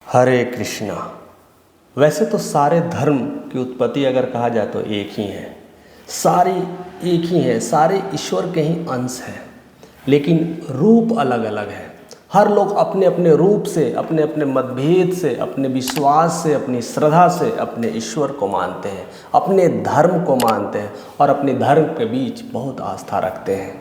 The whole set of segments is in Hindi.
हरे कृष्णा। वैसे तो सारे धर्म की उत्पत्ति अगर कहा जाए तो एक ही है, सारे एक ही हैं, सारे ईश्वर के ही अंश हैं, लेकिन रूप अलग अलग है। हर लोग अपने अपने रूप से, अपने अपने मतभेद से, अपने विश्वास से, अपनी श्रद्धा से अपने ईश्वर को मानते हैं, अपने धर्म को मानते हैं और अपने धर्म के बीच बहुत आस्था रखते हैं।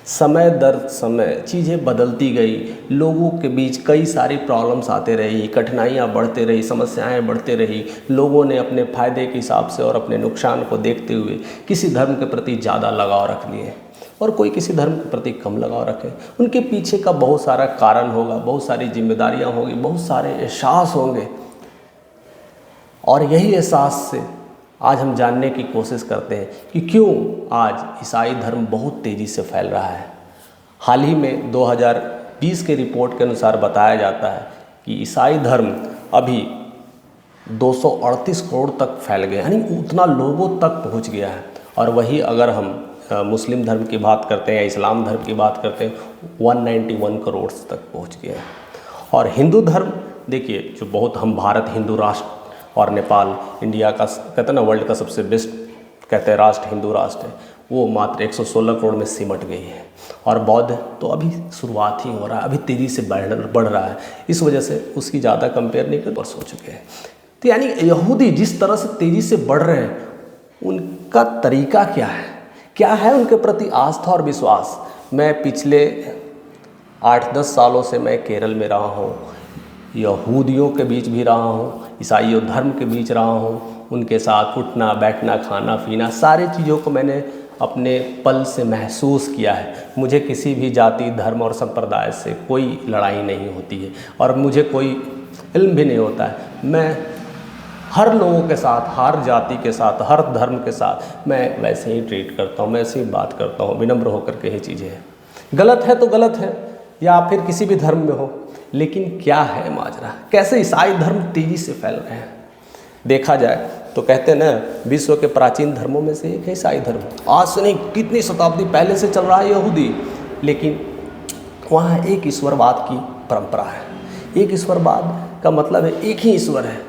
समय दर समय चीज़ें बदलती गई, लोगों के बीच कई सारी प्रॉब्लम्स आते रही, कठिनाइयाँ बढ़ते रही, समस्याएं बढ़ते रही। लोगों ने अपने फ़ायदे के हिसाब से और अपने नुकसान को देखते हुए किसी धर्म के प्रति ज़्यादा लगाव रख लिए और कोई किसी धर्म के प्रति कम लगाव रखे। उनके पीछे का बहुत सारा कारण होगा, बहुत सारी जिम्मेदारियाँ होंगी, बहुत सारे एहसास होंगे और यही एहसास से आज हम जानने की कोशिश करते हैं कि क्यों आज ईसाई धर्म बहुत तेज़ी से फैल रहा है। हाल ही में 2020 के रिपोर्ट के अनुसार बताया जाता है कि ईसाई धर्म अभी 238 करोड़ तक फैल गया, यानी उतना लोगों तक पहुंच गया है। और वही अगर हम मुस्लिम धर्म की बात करते हैं या इस्लाम धर्म की बात करते हैं, 191 करोड़ तक पहुँच गया है। और हिंदू धर्म देखिए, जो बहुत हम भारत हिंदू राष्ट्र और नेपाल इंडिया का कहते हैं ना वर्ल्ड का सबसे बेस्ट कहते हैं राष्ट्र हिंदू राष्ट्र है, वो मात्र 116 करोड़ में सिमट गई है। और बौद्ध तो अभी शुरुआत ही हो रहा है, अभी तेज़ी से बढ़ रहा है, इस वजह से उसकी ज़्यादा कंपेयर नहीं कर बस हो चुके हैं। तो यानी यहूदी जिस तरह से तेज़ी से बढ़ रहे हैं, उनका तरीका क्या है उनके प्रति आस्था और विश्वास। मैं पिछले 8-10 सालों से मैं केरल में रहा हूँ, यहूदियों के बीच भी रहा हूँ, ईसाई धर्म के बीच रहा हूँ, उनके साथ उठना बैठना खाना पीना सारी चीज़ों को मैंने अपने पल से महसूस किया है। मुझे किसी भी जाति धर्म और संप्रदाय से कोई लड़ाई नहीं होती है और मुझे कोई इल्म भी नहीं होता है। मैं हर लोगों के साथ, हर जाति के साथ, हर धर्म के साथ मैं वैसे ही ट्रीट करता हूँ, मैं ऐसे ही बात करता हूँ, विनम्र होकर के ही चीज़ें हैं। गलत है तो गलत है, या फिर किसी भी धर्म में हो, लेकिन क्या है माजरा, कैसे ईसाई धर्म तेज़ी से फैल रहे हैं। देखा जाए तो कहते हैं ना, विश्व के प्राचीन धर्मों में से एक है ईसाई धर्म। आज से नहीं, कितनी शताब्दी पहले से चल रहा है यहूदी, लेकिन वहाँ एक ईश्वरवाद की परंपरा है। एक ईश्वरवाद का मतलब है एक ही ईश्वर है,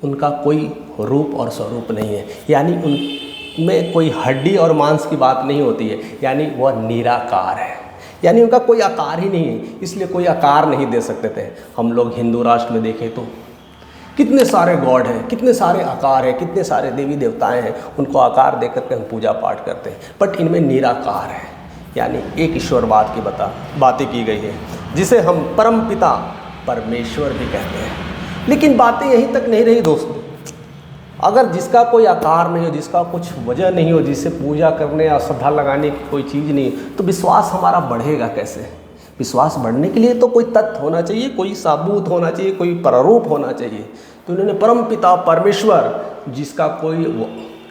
उनका कोई रूप और स्वरूप नहीं है, यानी उनमें कोई हड्डी और मांस की बात नहीं होती है, यानी वह निराकार है, यानी उनका कोई आकार ही नहीं है, इसलिए कोई आकार नहीं दे सकते थे। हम लोग हिंदू राष्ट्र में देखें तो कितने सारे गॉड हैं, कितने सारे आकार हैं, कितने सारे देवी देवताएं हैं, उनको आकार दे करके हम पूजा पाठ करते हैं, बट इनमें निराकार है, यानी एक ईश्वरवाद की बातें की गई है, जिसे हम परम पिता परमेश्वर भी कहते हैं। लेकिन बातें यहीं तक नहीं रही दोस्तों। अगर जिसका कोई आकार नहीं हो, जिसका कुछ वजह नहीं हो, जिसे पूजा करने या श्रद्धा लगाने की कोई चीज़ नहीं, तो विश्वास हमारा बढ़ेगा कैसे। विश्वास बढ़ने के लिए तो कोई तथ्य होना चाहिए, कोई सबूत होना चाहिए, कोई प्रारूप होना चाहिए। तो उन्होंने परम पिता परमेश्वर, जिसका कोई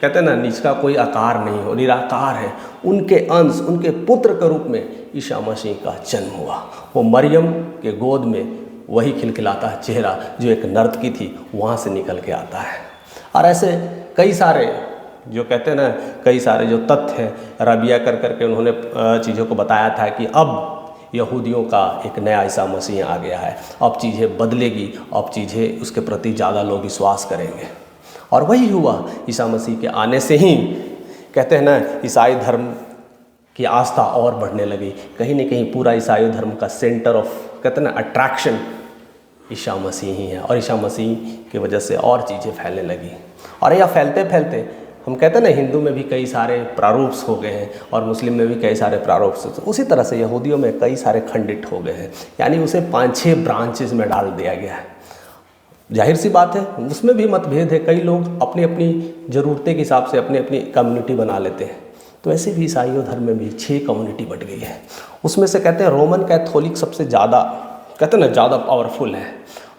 कहते हैं ना, जिसका कोई आकार नहीं हो, निराकार है, उनके अंश, उनके पुत्र के रूप में ईसा मसीह का जन्म हुआ। वो मरियम के गोद में वही खिलखिलाता चेहरा जो एक नर्तकी थी, वहाँ से निकल के आता है। और ऐसे कई सारे जो कहते हैं ना, कई सारे जो तथ्य हैं रबिया कर करके उन्होंने चीज़ों को बताया था कि अब यहूदियों का एक नया ईसा मसीह आ गया है, अब चीज़ें बदलेगी, अब चीज़ें उसके प्रति ज़्यादा लोग विश्वास करेंगे। और वही हुआ, ईसा मसीह के आने से ही कहते हैं ना, ईसाई धर्म की आस्था और बढ़ने लगी। कहीं न कहीं पूरा ईसाई धर्म का सेंटर ऑफ कहते हैं ना अट्रैक्शन ईसा मसीह ही है, और ईसा मसीह की वजह से और चीज़ें फैलने लगी। और यह फैलते फैलते हम कहते हैं ना, हिंदू में भी कई सारे प्रारूप्स हो गए हैं और मुस्लिम में भी कई सारे प्रारूप्स, उसी तरह से यहूदियों में कई सारे खंडित हो गए हैं, यानी उसे 5-6 ब्रांचेस में डाल दिया गया है। जाहिर सी बात है, उसमें भी मतभेद है, कई लोग अपनी अपनी ज़रूरतें के हिसाब से अपनी अपनी कम्युनिटी बना लेते हैं। तो ऐसे भी ईसाइयों धर्म में भी 6 कम्युनिटी बट गई है। उसमें से कहते हैं रोमन कैथोलिक सबसे ज़्यादा कहते हैं ना ज़्यादा पावरफुल है,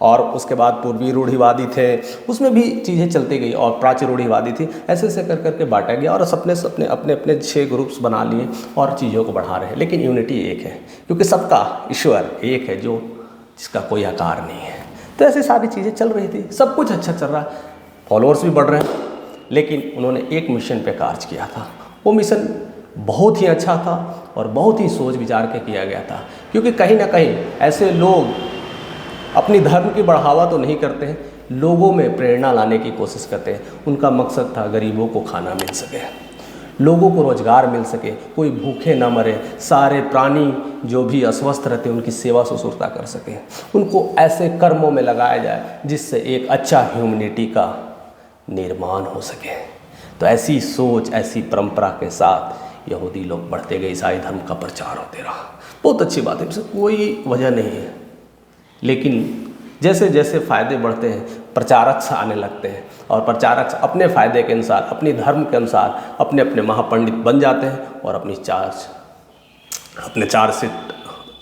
और उसके बाद पूर्वी रूढ़िवादी थे, उसमें भी चीज़ें चलती गई, और प्राची रूढ़िवादी थी, ऐसे ऐसे कर करके बांटा गया और सबने अपने अपने 6 ग्रुप्स बना लिए और चीज़ों को बढ़ा रहे हैं। लेकिन यूनिटी एक है, क्योंकि सबका ईश्वर एक है, जो जिसका कोई आकार नहीं है। तो ऐसी सारी चीज़ें चल रही थी, सब कुछ अच्छा चल रहा है, फॉलोअर्स भी बढ़ रहे हैं। लेकिन उन्होंने एक मिशन पे कार्य किया था, वो मिशन बहुत ही अच्छा था और बहुत ही सोच विचार के किया गया था, क्योंकि कहीं ना कहीं ऐसे लोग अपनी धर्म की बढ़ावा तो नहीं करते हैं, लोगों में प्रेरणा लाने की कोशिश करते हैं। उनका मकसद था गरीबों को खाना मिल सके, लोगों को रोजगार मिल सके, कोई भूखे ना मरे, सारे प्राणी जो भी अस्वस्थ रहते हैं उनकी सेवा शुश्रूषा कर सकें, उनको ऐसे कर्मों में लगाया जाए जिससे एक अच्छा ह्यूमैनिटी का निर्माण हो सके। तो ऐसी सोच, ऐसी परंपरा के साथ यहूदी लोग बढ़ते गए, ईसाई धर्म का प्रचार होते रहा। बहुत अच्छी बात है, इसमें कोई वजह नहीं है। लेकिन जैसे जैसे फ़ायदे बढ़ते हैं, प्रचारक आने लगते हैं और प्रचारक अपने फ़ायदे के अनुसार, अपने धर्म के अनुसार अपने अपने महापंडित बन जाते हैं और अपने चार्जशीट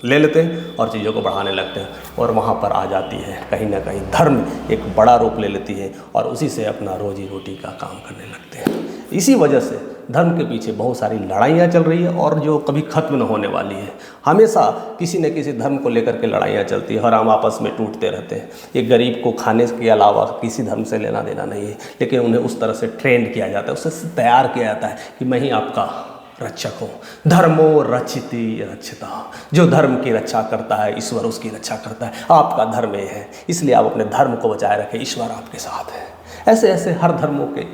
ले लेते हैं और चीज़ों को बढ़ाने लगते हैं। और वहाँ पर आ जाती है कहीं ना कहीं धर्म एक बड़ा रूप ले लेती है और उसी से अपना रोजी रोटी का काम करने लगते हैं। इसी वजह से धर्म के पीछे बहुत सारी लड़ाइयाँ चल रही है और जो कभी ख़त्म न होने वाली है। हमेशा किसी न किसी धर्म को लेकर के लड़ाइयाँ चलती है और हम आपस में टूटते रहते हैं। एक गरीब को खाने के अलावा किसी धर्म से लेना देना नहीं है, लेकिन उन्हें उस तरह से ट्रेंड किया जाता है, उससे तैयार किया जाता है कि मैं ही आपका रक्षक हूँ। धर्मो रक्षिति रक्षिता, जो धर्म की रक्षा करता है ईश्वर उसकी रक्षा करता है। आपका धर्म ये है, इसलिए आप अपने धर्म को बचाए रखें, ईश्वर आपके साथ है। ऐसे ऐसे हर धर्मों के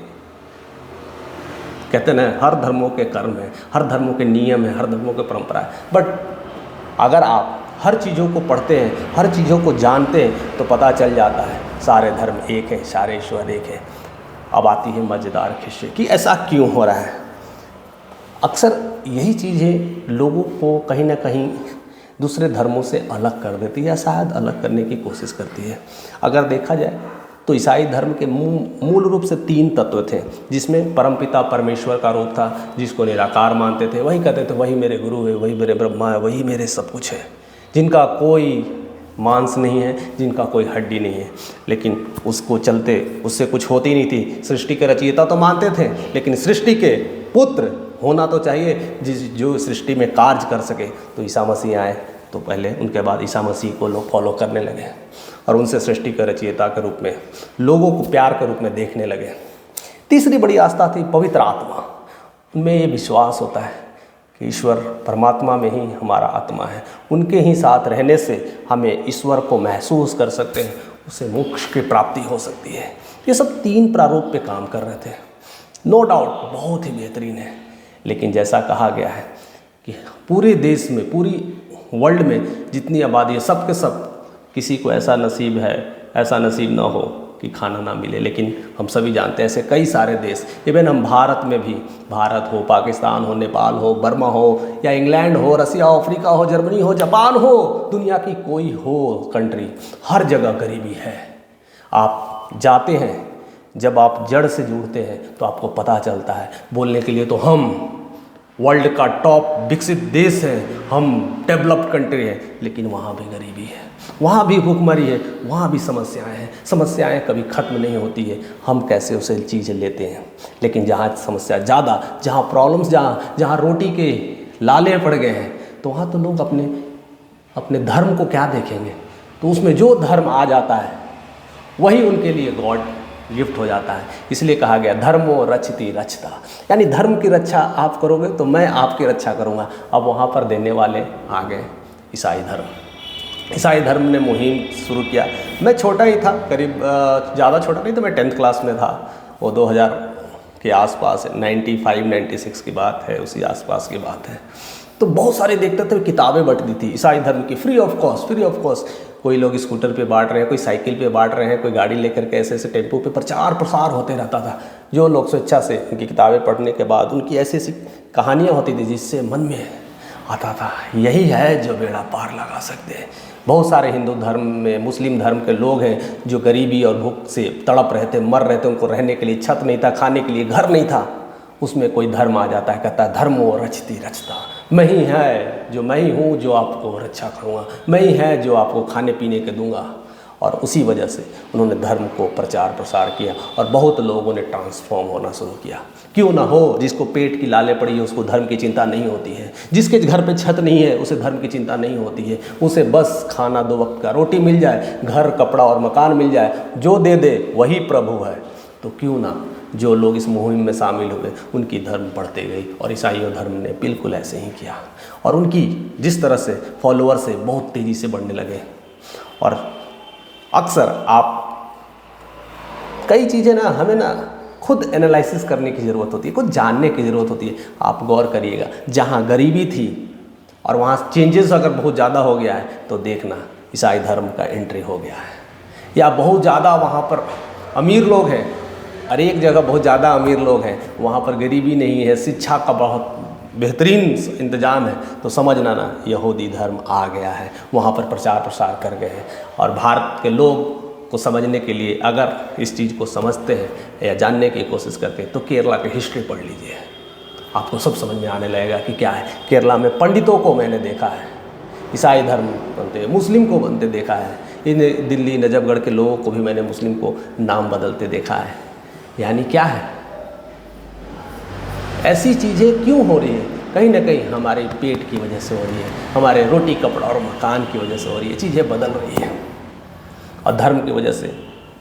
कहते हैं, हर धर्मों के कर्म है, हर धर्मों के नियम है, हर धर्मों के परंपरा है। बट अगर आप हर चीज़ों को पढ़ते हैं, हर चीज़ों को जानते हैं, तो पता चल जाता है सारे धर्म एक है, सारे ईश्वर एक है। अब आती है मज़ेदार खिस्से कि ऐसा क्यों हो रहा है। अक्सर यही चीज़ें लोगों को कहीं ना कहीं दूसरे धर्मों से अलग कर देती है या शायद अलग करने की कोशिश करती है। अगर देखा जाए तो ईसाई धर्म के मूल रूप से 3 तत्व थे, जिसमें परमपिता परमेश्वर का रूप था, जिसको निराकार मानते थे। वही कहते थे वही मेरे गुरु है, वही मेरे ब्रह्मा है, वही मेरे सब कुछ है, जिनका कोई मांस नहीं है, जिनका कोई हड्डी नहीं है। लेकिन उसको चलते उससे कुछ होती नहीं थी। सृष्टि के रचयिता तो मानते थे, लेकिन सृष्टि के पुत्र होना तो चाहिए जो सृष्टि में कार्य कर सके। तो ईसा मसीह आए तो पहले, उनके बाद ईसा मसीह को लोग फॉलो करने लगे और उनसे सृष्टि के रचयिता के रूप में, लोगों को प्यार के रूप में देखने लगे। तीसरी बड़ी आस्था थी पवित्र आत्मा। उनमें ये विश्वास होता है कि ईश्वर परमात्मा में ही हमारा आत्मा है, उनके ही साथ रहने से हमें ईश्वर को महसूस कर सकते हैं, उससे मोक्ष की प्राप्ति हो सकती है। ये सब 3 प्रारूप पे काम कर रहे थे। नो डाउट बहुत ही बेहतरीन है, लेकिन जैसा कहा गया है कि पूरे देश में, पूरी वर्ल्ड में जितनी आबादी है, सब के सब किसी को ऐसा नसीब ना हो कि खाना ना मिले। लेकिन हम सभी जानते हैं ऐसे कई सारे देश, इवन हम भारत में भी, भारत हो, पाकिस्तान हो, नेपाल हो, बर्मा हो, या इंग्लैंड हो, रसिया हो, अफ्रीका हो, जर्मनी हो, जापान हो, दुनिया की कोई हो कंट्री, हर जगह गरीबी है। आप जाते हैं, जब आप जड़ से जुड़ते हैं तो आपको पता चलता है। बोलने के लिए तो हम वर्ल्ड का टॉप विकसित देश है, हम डेवलप्ड कंट्री है, लेकिन वहाँ भी गरीबी है, वहाँ भी भूखमरी है, वहाँ भी समस्याएं हैं। समस्याएं कभी ख़त्म नहीं होती है, हम कैसे उसे चीज़ें लेते हैं। लेकिन जहाँ समस्या ज़्यादा, जहाँ प्रॉब्लम्स, जहाँ रोटी के लाले पड़ गए हैं, तो वहाँ तो लोग अपने धर्म को क्या देखेंगे। तो उसमें जो धर्म आ जाता है वही उनके लिए गॉड गिफ्ट हो जाता है। इसलिए कहा गया धर्मो रक्षति रक्षता, यानी धर्म की रक्षा आप करोगे तो मैं आपकी रक्षा करूँगा। अब वहाँ पर देने वाले आ गए ईसाई धर्म। ईसाई धर्म ने मुहिम शुरू किया। मैं छोटा ही था, करीब ज़्यादा छोटा नहीं था, मैं 10th क्लास में था। वो 2000 के आसपास, 95-96 की बात है, उसी आसपास की बात है। तो बहुत सारे देखते थे, किताबें बट दी थी ईसाई धर्म की, फ्री ऑफ कॉस्ट। कोई लोग स्कूटर पे बांट रहे हैं, कोई साइकिल पे बांट रहे हैं, कोई गाड़ी लेकर के ऐसे ऐसे टेम्पो पे प्रचार प्रसार होते रहता था। जो लोग स्वेच्छा से उनकी किताबें पढ़ने के बाद उनकी ऐसी ऐसी कहानियाँ होती थी जिससे मन में आता था यही है जो बेड़ा पार लगा सकते हैं। बहुत सारे हिंदू धर्म में, मुस्लिम धर्म के लोग हैं जो गरीबी और भूख से तड़प रहे थे, मर रहे थे, उनको रहने के लिए छत नहीं था, खाने के लिए घर नहीं था। उसमें कोई धर्म आ जाता है, कहता है धर्मो रक्षति रक्षता, मैं ही है जो, मैं ही हूँ जो आपको रक्षा करूँगा, मैं ही है जो आपको खाने पीने के दूंगा। और उसी वजह से उन्होंने धर्म को प्रचार प्रसार किया और बहुत लोगों ने ट्रांसफॉर्म होना शुरू किया। क्यों ना हो, जिसको पेट की लाले पड़ी है उसको धर्म की चिंता नहीं होती है, जिसके घर पे छत नहीं है उसे धर्म की चिंता नहीं होती है, उसे बस खाना 2 वक्त का रोटी मिल जाए, घर कपड़ा और मकान मिल जाए, जो दे दे वही प्रभु है। तो क्यों ना जो लोग इस मुहिम में शामिल हुए उनकी धर्म बढ़ते गई। और ईसाइयों धर्म ने बिल्कुल ऐसे ही किया और उनकी जिस तरह से फॉलोअर्स है बहुत तेज़ी से बढ़ने लगे। और अक्सर आप कई चीज़ें ना हमें ना खुद एनालिसिस करने की ज़रूरत होती है, कुछ जानने की ज़रूरत होती है। आप गौर करिएगा, जहाँ गरीबी थी और वहाँ चेंजेस अगर बहुत ज़्यादा हो गया है तो देखना ईसाई धर्म का एंट्री हो गया है। या बहुत ज़्यादा वहाँ पर अमीर लोग हैं, और एक जगह बहुत ज़्यादा अमीर लोग हैं, वहाँ पर गरीबी नहीं है, शिक्षा का बहुत बेहतरीन इंतज़ाम है, तो समझना ना यहूदी धर्म आ गया है, वहाँ पर प्रचार प्रसार कर गए हैं। और भारत के लोग को समझने के लिए अगर इस चीज़ को समझते हैं या जानने की कोशिश करते हैं तो केरला की हिस्ट्री पढ़ लीजिए, आपको सब समझ में आने लगेगा कि क्या है। केरला में पंडितों को मैंने देखा है ईसाई धर्म बनते, मुस्लिम को बनते देखा है। इन दिल्ली नजफगढ़ के लोगों को भी मैंने मुस्लिम को नाम बदलते देखा है। यानी क्या है, ऐसी चीज़ें क्यों हो रही है? कहीं ना कहीं हमारे पेट की वजह से हो रही है, हमारे रोटी कपड़ा और मकान की वजह से हो रही है, चीज़ें बदल रही है। और धर्म की वजह से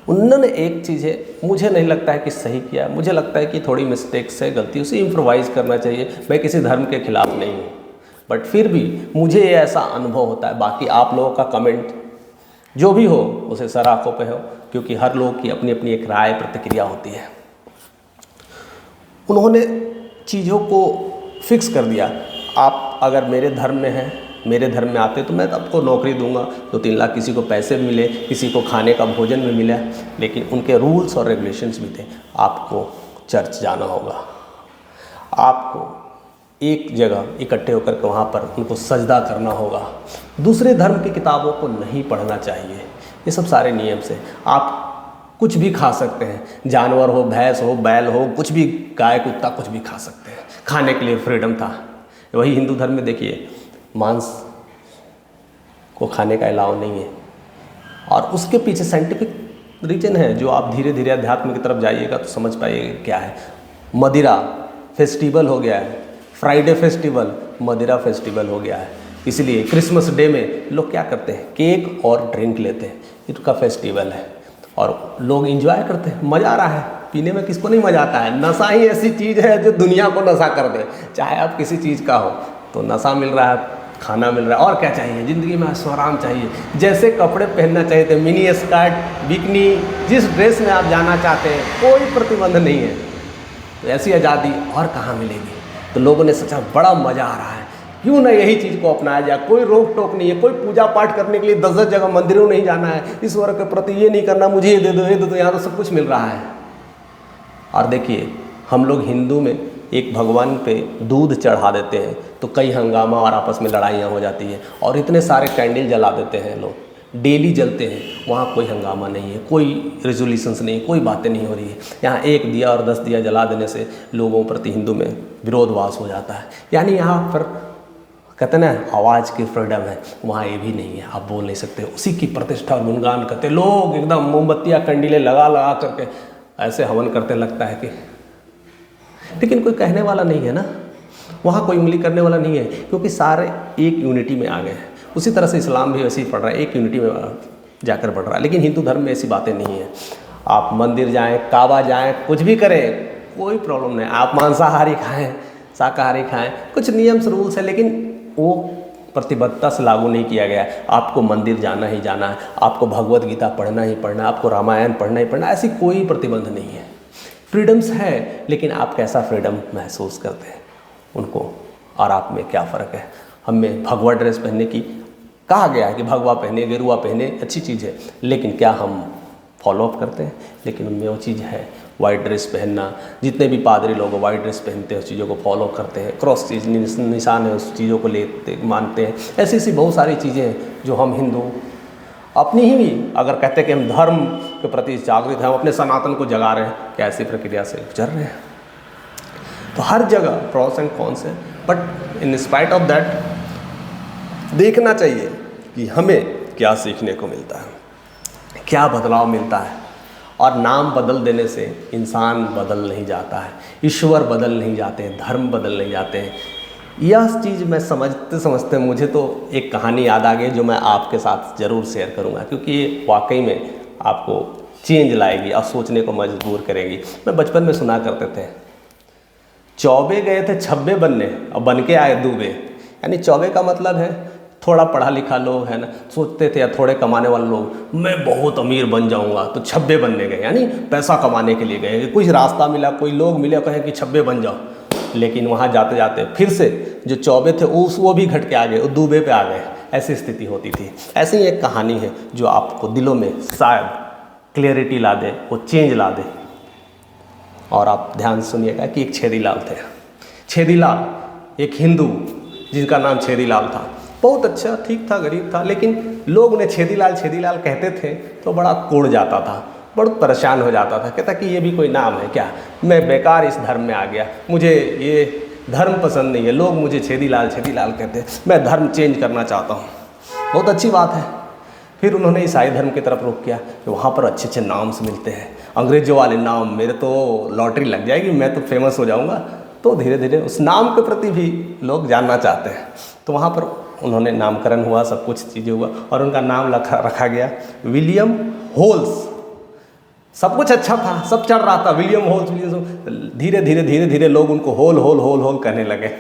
उन्होंने एक चीज़ है, मुझे नहीं लगता है कि सही किया है, मुझे लगता है कि थोड़ी मिस्टेक्स है, गलती, उसे इम्प्रोवाइज़ करना चाहिए। मैं किसी धर्म के खिलाफ नहीं हूँ, बट फिर भी मुझे ऐसा अनुभव होता है। बाकी आप लोगों का कमेंट जो भी हो उसे सर आंखों पे हो, क्योंकि हर लोग की अपनी अपनी एक राय प्रतिक्रिया होती है। उन्होंने चीज़ों को फिक्स कर दिया, आप अगर मेरे धर्म में हैं, मेरे धर्म में आते तो मैं आपको नौकरी दूंगा, 2-3 लाख, किसी को पैसे मिले, किसी को खाने का भोजन भी मिला। लेकिन उनके रूल्स और रेगुलेशंस भी थे, आपको चर्च जाना होगा, आपको एक जगह इकट्ठे होकर के वहाँ पर उनको सजदा करना होगा, दूसरे धर्म की किताबों को नहीं पढ़ना चाहिए। ये सब सारे नियम से आप कुछ भी खा सकते हैं, जानवर हो, भैंस हो, बैल हो, कुछ भी, गाय कुत्ता, कुछ भी खा सकते हैं, खाने के लिए फ्रीडम था। वही हिंदू धर्म में देखिए, मांस को खाने का अलाउ नहीं है, और उसके पीछे साइंटिफिक रीजन है जो आप धीरे धीरे अध्यात्म की तरफ जाइएगा तो समझ पाइएगा क्या है। मदिरा फेस्टिवल हो गया है, फ्राइडे फेस्टिवल मदिरा फेस्टिवल हो गया है, इसलिए क्रिसमस डे में लोग क्या करते हैं, केक और ड्रिंक लेते हैं, इसका फेस्टिवल है और लोग एंजॉय करते हैं, मज़ा आ रहा है पीने में। किसको नहीं मज़ा आता है? नशा ही ऐसी चीज़ है जो दुनिया को नशा कर दे। चाहे आप किसी चीज़ का हो, तो नशा मिल रहा है, खाना मिल रहा है, और क्या चाहिए ज़िंदगी में? आराम चाहिए। जैसे कपड़े पहनना चाहिए थे, मिनी स्कर्ट, बिकनी, जिस ड्रेस में आप जाना चाहते हैं, कोई प्रतिबंध नहीं है। तो ऐसी आज़ादी और कहाँ मिलेगी? तो लोगों ने सोचा बड़ा मज़ा आ रहा है, क्यों ना यही चीज़ को अपनाया जाए। कोई रोक टोक नहीं है, कोई पूजा पाठ करने के लिए 10-10 जगह मंदिरों नहीं जाना है, ईश्वर के प्रति ये नहीं करना, मुझे ये दे दो, ये दे दो, यहाँ तो सब कुछ मिल रहा है। और देखिए, हम लोग हिंदू में एक भगवान पे दूध चढ़ा देते हैं तो कई हंगामा और आपस में लड़ाइयाँ हो जाती हैं, और इतने सारे कैंडल जला देते हैं लोग, डेली जलते हैं, वहाँ कोई हंगामा नहीं है, कोई रेजोल्यूशंस नहीं, कोई बातें नहीं हो रही है। यहाँ एक दिया और 10 दिया जला देने से लोगों प्रति हिंदू में विरोधवास हो जाता है। यानी यहाँ पर कहते ना आवाज़ की फ्रीडम है, वहाँ ये भी नहीं है, आप बोल नहीं सकते। उसी की प्रतिष्ठा और गुणगान करते लोग, एकदम मोमबत्तियाँ कंडीलें लगा लगा करके ऐसे हवन करते, लगता है कि, लेकिन कोई कहने वाला नहीं है ना, वहाँ कोई उंगली करने वाला नहीं है, क्योंकि सारे एक यूनिटी में आ गए हैं। उसी तरह से इस्लाम भी वैसे ही पढ़ रहा है, एक यूनिटी में जाकर पढ़ रहा है। लेकिन हिंदू धर्म में ऐसी बातें नहीं है। आप मंदिर जाएं, काबा जाएं, कुछ भी करें, कोई प्रॉब्लम नहीं। आप मांसाहारी खाएं, शाकाहारी खाएं, कुछ नियम्स रूल्स है, लेकिन वो प्रतिबद्धता से लागू नहीं किया गया है। आपको मंदिर जाना ही जाना है, आपको भगवत गीता पढ़ना ही पढ़ना है, आपको रामायण पढ़ना ही पढ़ना है, ऐसी कोई प्रतिबंध नहीं है। फ्रीडम्स है, लेकिन आप कैसा फ्रीडम महसूस करते हैं उनको, और आप में क्या फ़र्क है। हमें भगवा ड्रेस पहनने की कहा गया है कि भगवा पहने, गेरुआ पहने, अच्छी चीज़ है, लेकिन क्या हम फॉलो अप करते हैं? लेकिन उनमें वो चीज़ है, वाइट ड्रेस पहनना, जितने भी पादरी लोग वाइट ड्रेस पहनते हैं, उस चीज़ों को फॉलो करते हैं, क्रॉस चीज़ निशान है, उस चीज़ों को लेते मानते हैं। ऐसी ऐसी बहुत सारी चीज़ें हैं जो हम हिंदू अपनी ही भी अगर कहते हैं कि हम धर्म के प्रति जागृत हैं, हम अपने सनातन को जगा रहे हैं, क्या ऐसी प्रक्रिया से गुजर रहे हैं। तो हर जगह प्रॉस एंड कॉन्स है, but in spite of that देखना चाहिए कि हमें क्या सीखने को मिलता है, क्या बदलाव मिलता है। और नाम बदल देने से इंसान बदल नहीं जाता है, ईश्वर बदल नहीं जाते हैं, धर्म बदल नहीं जाते हैं। यह चीज़ मैं समझते समझते मुझे तो एक कहानी याद आ गई जो मैं आपके साथ ज़रूर शेयर करूंगा, क्योंकि ये वाकई में आपको चेंज लाएगी और सोचने को मजबूर करेगी। मैं बचपन में सुना करते थे, चौबे गए थे छब्बे बनने और बन के आए दूबे। यानी चौबे का मतलब है थोड़ा पढ़ा लिखा लोग है ना, सोचते थे या थोड़े कमाने वाले लोग मैं बहुत अमीर बन जाऊंगा, तो छब्बे बनने गए, यानी पैसा कमाने के लिए गए। कुछ रास्ता मिला, कोई लोग मिले कहे कि छब्बे बन जाओ, लेकिन वहाँ जाते जाते फिर से जो चौबे थे वो भी घट के आ गए, वो दूबे पे आ गए। ऐसी स्थिति होती थी। ऐसी ही एक कहानी है जो आपको दिलों में शायद क्लियरिटी ला दे, वो चेंज ला दे। और आप ध्यान सुनिएगा कि एक छेदीलाल थे। छेदीलाल एक हिंदू जिनका नाम छेदीलाल था, बहुत अच्छा, ठीक था, गरीब था, लेकिन लोग उन्हें छेदीलाल छेदीलाल कहते थे तो बड़ा कोड़ जाता था, बहुत परेशान हो जाता था। कहता कि ये भी कोई नाम है क्या, मैं बेकार इस धर्म में आ गया, मुझे ये धर्म पसंद नहीं है, लोग मुझे छेदीलाल छेदीलाल कहते हैं, मैं धर्म चेंज करना चाहता हूँ। बहुत अच्छी बात है। फिर उन्होंने ईसाई धर्म की तरफ रुख किया कि वहाँ पर अच्छे अच्छे नाम से मिलते हैं, अंग्रेजों वाले नाम, मेरे तो लॉटरी लग जाएगी, मैं तो फेमस हो जाऊँगा। तो धीरे धीरे उस नाम के प्रति भी लोग जानना चाहते हैं, तो वहाँ पर उन्होंने नामकरण हुआ, सब कुछ चीज़ें हुआ और उनका नाम रखा गया विलियम होल्स। सब कुछ अच्छा था, सब चल रहा था, विलियम होल्स। धीरे धीरे लोग उनको होल होल होल होल कहने लगे,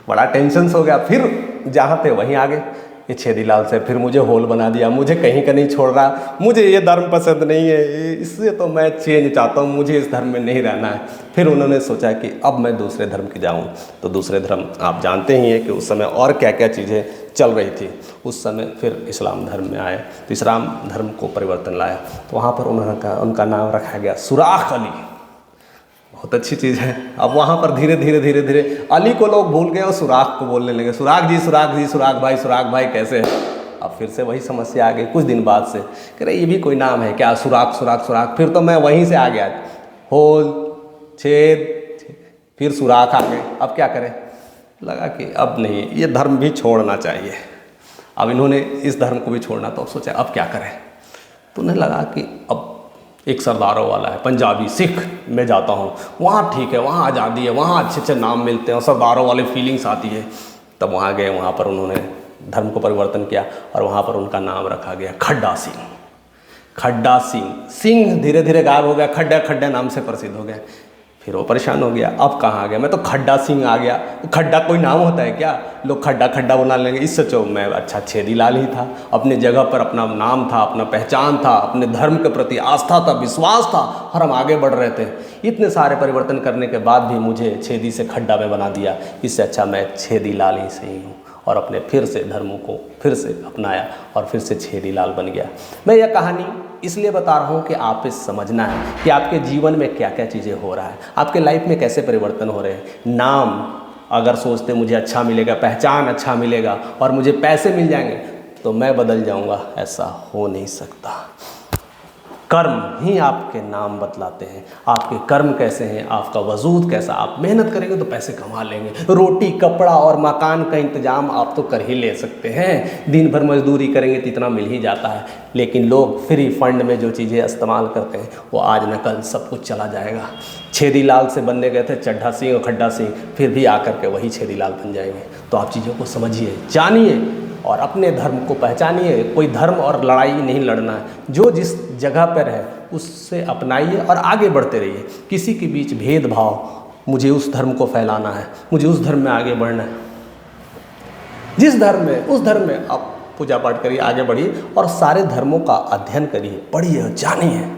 बड़ा टेंशन हो गया। फिर जहाँ थे वहीं आ गए, ये छेदीलाल से फिर मुझे होल बना दिया, मुझे कहीं का नहीं छोड़ रहा, मुझे ये धर्म पसंद नहीं है, इससे तो मैं चेंज चाहता हूँ, मुझे इस धर्म में नहीं रहना है। फिर उन्होंने सोचा कि अब मैं दूसरे धर्म की जाऊँ। तो दूसरे धर्म आप जानते ही हैं कि उस समय और क्या क्या चीज़ें चल रही थी। उस समय फिर इस्लाम धर्म में आए, तो इस्लाम धर्म को परिवर्तन लाया, तो वहाँ पर उनका नाम रखा गया सुराख अली। बहुत अच्छी चीज़ है। अब वहाँ पर धीरे धीरे अली को लोग भूल गए और सुराख को बोलने लगे, सुराख जी, सुराख भाई कैसे हैं। अब फिर से वही समस्या आ गई कुछ दिन बाद से, कह रहे ये भी कोई नाम है क्या, सुराख। फिर तो मैं वहीं से आ गया, होल छेद, फिर सुराख आ गए। अब क्या करें, लगा कि अब नहीं, ये धर्म भी छोड़ना चाहिए। अब इन्होंने इस धर्म को भी छोड़ना, तो अब सोचा अब क्या करें। तो उन्हें लगा कि अब एक सरदारों वाला है, पंजाबी सिख में जाता हूँ, वहाँ ठीक है, वहाँ आज़ादी है, वहाँ अच्छे अच्छे नाम मिलते हैं और सरदारों वाली फीलिंग्स आती है। तब वहाँ गए, वहाँ पर उन्होंने धर्म को परिवर्तन किया और वहाँ पर उनका नाम रखा गया खड्डा सिंह। सिंह धीरे धीरे गायब हो गया, खड्डा नाम से प्रसिद्ध हो गया। फिर वो परेशान हो गया, अब कहाँ आ गया, मैं तो खड्डा सिंह आ गया। खड्डा कोई नाम होता है क्या, लोग खड्डा बना लेंगे। इससे तो मैं अच्छा छेदीलाल ही था, अपने जगह पर अपना नाम था, अपना पहचान था, अपने धर्म के प्रति आस्था था, विश्वास था और हम आगे बढ़ रहे थे। इतने सारे परिवर्तन करने के बाद भी मुझे छेदी से खड्डा में बना दिया, इससे अच्छा मैं छेदीलाल ही से ही हूँ। और अपने फिर से धर्मों को फिर से अपनाया और फिर से छेदीलाल बन गया। मैं यह कहानी इसलिए बता रहा हूँ कि आप इस समझना है कि आपके जीवन में क्या क्या चीज़ें हो रहा है, आपके लाइफ में कैसे परिवर्तन हो रहे हैं। नाम अगर सोचते मुझे अच्छा मिलेगा, पहचान अच्छा मिलेगा और मुझे पैसे मिल जाएंगे तो मैं बदल जाऊँगा, ऐसा हो नहीं सकता। कर्म ही आपके नाम बतलाते हैं। आपके कर्म कैसे हैं, आपका वजूद कैसा, आप मेहनत करेंगे तो पैसे कमा लेंगे। रोटी कपड़ा और मकान का इंतजाम आप तो कर ही ले सकते हैं, दिन भर मजदूरी करेंगे तो इतना मिल ही जाता है। लेकिन लोग फ्री फंड में जो चीज़ें इस्तेमाल करते हैं वो आज न कल सब कुछ चला जाएगा। छेदीलाल से बनने गए थे चड्ढा सिंह और खड्डा सिंह, फिर भी आकर के वही छेदीलाल बन जाएंगे। तो आप चीज़ों को समझिए, जानिए और अपने धर्म को पहचानिए। कोई धर्म और लड़ाई नहीं लड़ना है, जो जिस जगह पर है उससे अपनाइए और आगे बढ़ते रहिए। किसी के बीच भेदभाव, मुझे उस धर्म को फैलाना है, मुझे उस धर्म में आगे बढ़ना है, जिस धर्म में उस धर्म में आप पूजा पाठ करिए, आगे बढ़िए और सारे धर्मों का अध्ययन करिए, पढ़िए, जानिए,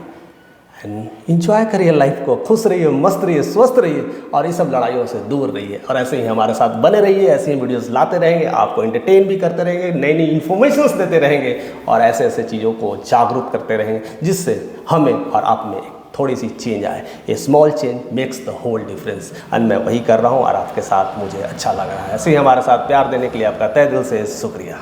इंजॉय करिए लाइफ को। खुश रहिए, मस्त रहिए, स्वस्थ रहिए और इस सब लड़ाइयों से दूर रहिए। और ऐसे ही हमारे साथ बने रहिए, ऐसे ही वीडियोस लाते रहेंगे, आपको एंटरटेन भी करते रहेंगे, नई नई इन्फॉर्मेशंस देते रहेंगे और ऐसे ऐसे चीज़ों को जागरूक करते रहेंगे जिससे हमें और आप में थोड़ी सी चेंज आए। A small change makes the whole difference. And मैं वही कर रहा हूँ और आपके साथ मुझे अच्छा लग रहा है। ऐसे ही हमारे साथ प्यार देने के लिए आपका तहे दिल से शुक्रिया।